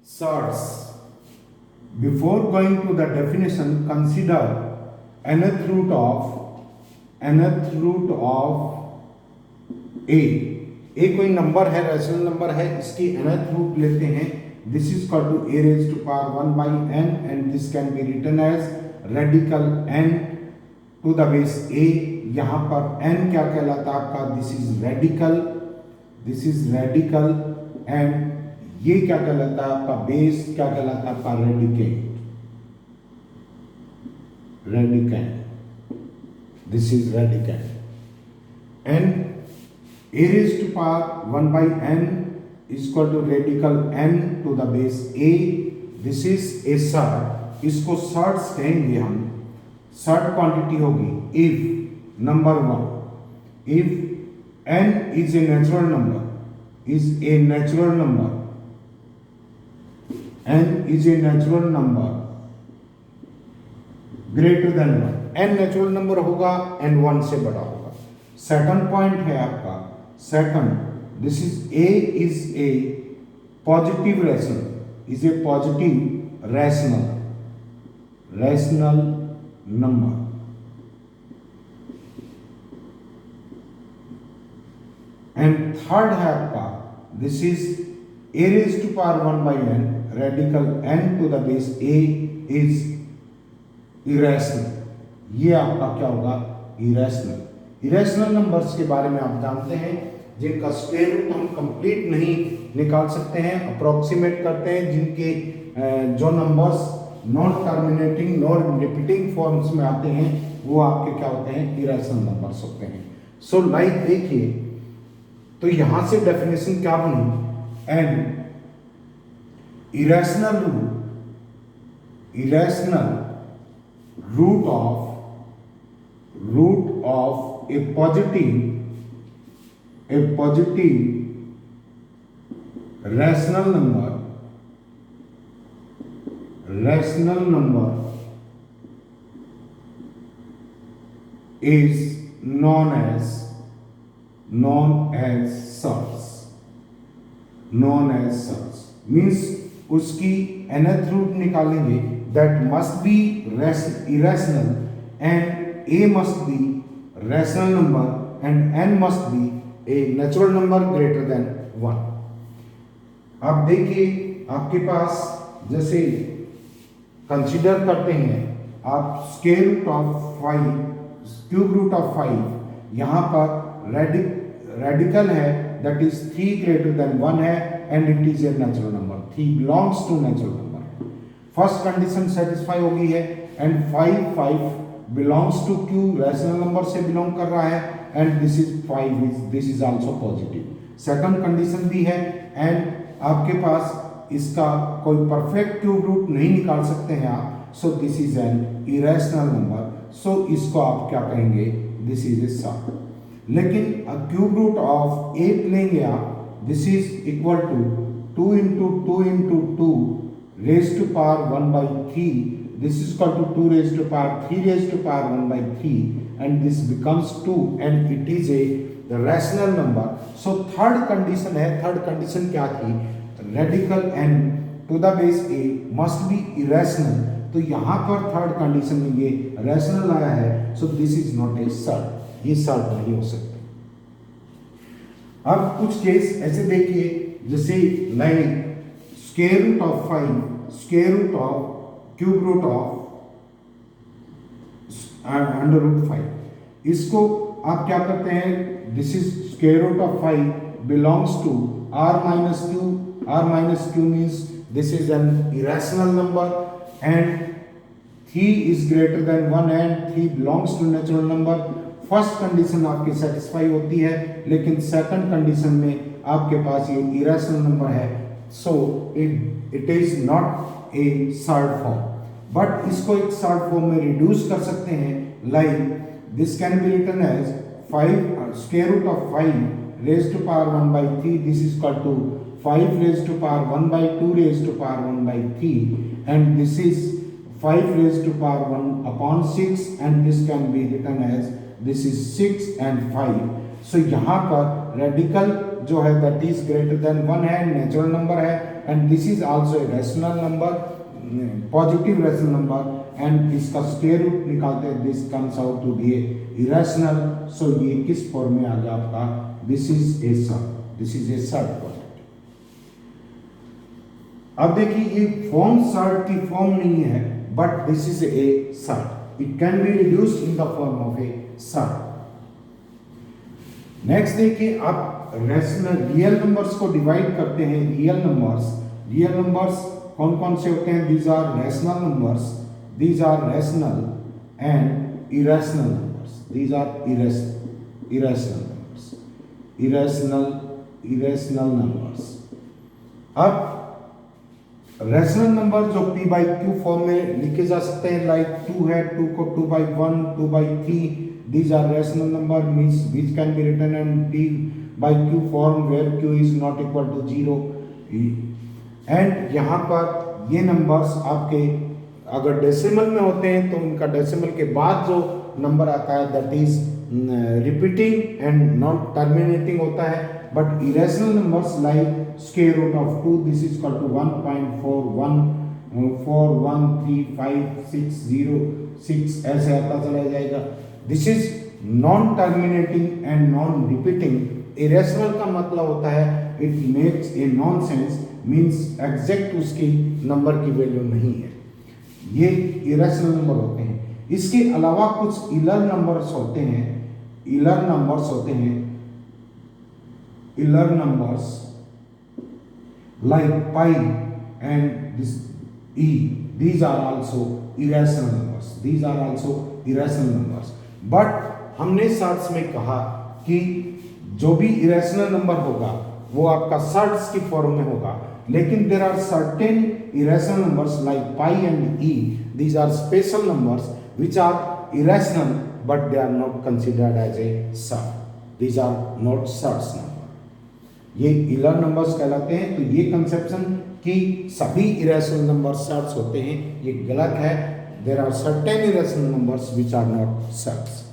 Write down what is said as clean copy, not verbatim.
surds. Before going to the definition, consider nth root of a कोई number है, rational number है, इसकी nth root लेते हैं. This is equal to a raised to power 1 by n and this can be written as radical n to the base a. यहाँ पर n क्या कहलाता है आपका, दिस इज रेडिकल एंड ये क्या कहलाता है आपका बेस, क्या कहलाता है आपका radicand. This is radicand and a raised to power 1 by n is equal to radical n to the base a. This is a surd. इसको surds कहेंगे हम. surd quantity होगी if number 1, if n is a natural number, n is a natural number greater than 1. n natural number होगा, n 1 से बड़ा होगा. Second point है आपका, second, this is a is a positive rational number. And third है आपका, this is a raised to power 1 by n, radical n to the base a is irrational. ये आपका क्या होगा, इरेशनल नंबर्स के बारे में आप जानते हैं जिनका स्क्वायर रूट हम कंप्लीट नहीं निकाल सकते हैं, अप्रोक्सीमेट करते हैं, जिनके जो numbers non terminating non repeating forms में आते हैं वो आपके क्या होते हैं, इरेशनल नंबर्स होते हैं. सो लाइक देखिए, तो यहां से डेफिनेशन क्या बनी, an irrational root of a positive rational number is known as surds. Means उसकी nth रूट निकालेंगे, that must be irrational and a must be rational number and n must be a natural number greater than 1. आप देखिए आपके पास जैसे consider करते हैं आप square root of 5, cube root of 5, यहाँ पर रेडिकल है, दैट इज 3 greater than 1 है and it is a natural number. 3 belongs to natural number. First condition satisfy हो गई है and 5 belongs to Q, rational number से बिलोंग कर रहा है and this is 5, this is also positive. Second condition भी है एंड आपके पास इसका कोई परफेक्ट क्यूब रूट नहीं निकाल सकते हैं आप, so this is an irrational number. So इसको आप क्या कहेंगे, दिस इज ए surd. लेकिन क्यूब रूट ऑफ 8 लेंगे आप, this is equal to 2 into 2 into 2 raised to power 1 by 3. This is equal to 2 raised to power 3 raised to power 1 by 3 and this becomes 2 and it is the rational number. So third condition है, third condition क्या थी, radical n to the base a must be irrational. तो यहाँ पर third condition में ये rational आया है, so this is not a surd. ये surd नहीं हो सकते. अब कुछ केस ऐसे देखिए, जैसे like square root of 5, square root of cube root of under root 5. इसको आप क्या करते हैं, this is square root of 5 belongs to r minus q. r minus q means this is an irrational number and 3 is greater than 1 and 3 belongs to natural number. First condition आपकी satisfy होती है, लेकिन second condition में आपके पास ये irrational number है, so it is not a surd form. But इसको एक सर्ड फॉर्म में रिड्यूस कर सकते हैं, like this can be written as 5 square root of 5 raised to power 1 by 3. This is equal to 5 raised to power 1 by 2 raised to power 1 by 3 and this is 5 raised to power 1 upon 6 and this can be written as this is 6 and 5. So यहाँ पर radical जो है that is greater than 1 है, natural number है, and this is also a rational number, positive rational number, and इसका square root निकालते हैं, this comes out to be irrational. So ये किस फॉर्म में आ गया आपका, this is a surd, this is a surd quadratic. अब देखिए ये फॉर्म सर्ट की फॉर्म नहीं है, but this is a surd, it can be reduced in the form of a shirt. Next देखिए, आप रैशनल रियल नंबर्स को divide करते हैं, रियल नंबर्स कौन कौन से होते हैं, these are rational numbers, these are rational and irrational numbers, these are irrational numbers. अब रैशनल नंबर जो p बाई क्यू फॉर्म में लिखे जा सकते हैं, लाइक 2 है, 2 को 2/1, 2/3, these are rational number means which can be written in p by q form where q is not equal to 0, and यहाँ पर ये नंबर्स आपके अगर डेसिमल में होते हैं तो उनका डेसिमल के बाद जो नंबर आता है that is repeating and not terminating होता है, but irrational numbers like square root of 2, this is equal to 1.41435606 ऐसे आता चला जाएगा। This is non terminating and non repeating. Irrational का मतलब होता है it makes a non sense, means exact उसकी नंबर की वैल्यू नहीं है, ये इरेशनल नंबर होते हैं। इसके अलावा कुछ इलर नंबर्स होते हैं, इलर numbers like pi and this e, these are also irrational numbers, but हमने सर्ट्स में कहा कि जो भी इरेशनल नंबर होगा वो आपका सर्ट्स की फॉर्म में होगा, लेकिन there are certain irrational numbers like pi and e, these are special numbers which are irrational but they are not considered as a surd, these are not surds number, ये इलर numbers कहलाते हैं। तो ये conception कि सभी irrational number shirts होते हैं ये गलत है। There are certain irrational numbers which are not shirts.